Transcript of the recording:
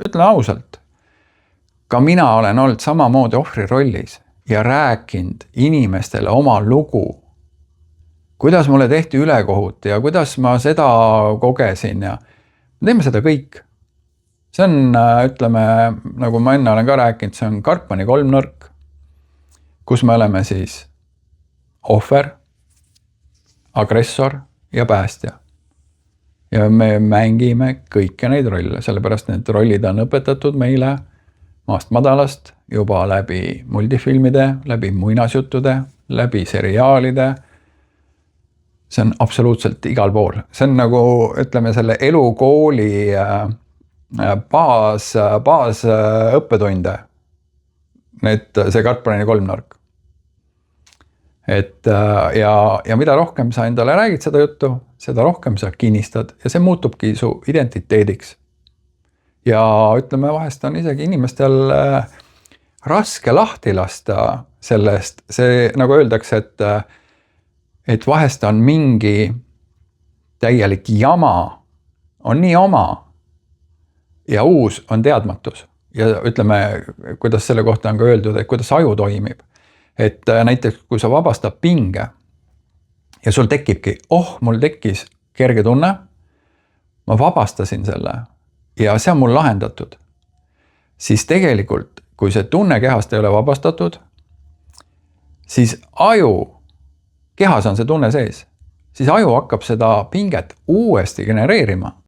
ütlen ausalt, ka mina olen olnud samamoodi ohvri rollis ja rääkinud inimestele oma lugu, kuidas mulle tehti ülekohut ja kuidas ma seda kogesin ja me teeme seda kõik. See on, ütleme, nagu ma enne olen ka rääkinud, see on Karpmani kolmnurk, kus me oleme siis ohver, agressor ja päästja. Ja me mängime kõiki neid rolle, sellepärast need rollid on õpetatud meile maast madalast juba läbi multifilmide, läbi muinasjuttude, läbi seriaalide. See on absoluutselt igal pool. See on nagu, ütleme, selle elukooli baas õppetunde. See Karpmani kolmnurk. Ja mida rohkem sa endale räägid seda juttu, seda rohkem sa kinnistad ja see muutubki su identiteediks. Ja ütleme, vahest on isegi inimestel raske lahti lasta sellest. See, nagu öeldakse, et vahest on mingi täielik jama, on nii oma ja uus on teadmatus. Ja ütleme, kuidas selle kohta on ka öeldud, et kuidas aju toimib. Et näiteks, kui sa vabastad pinge ja sul tekibki, mul tekkis kerge tunne, ma vabastasin selle ja see on mul lahendatud, siis tegelikult, kui see tunne kehast ei ole vabastatud, siis aju, kehas on see tunne sees, siis aju hakkab seda pinget uuesti genereerima.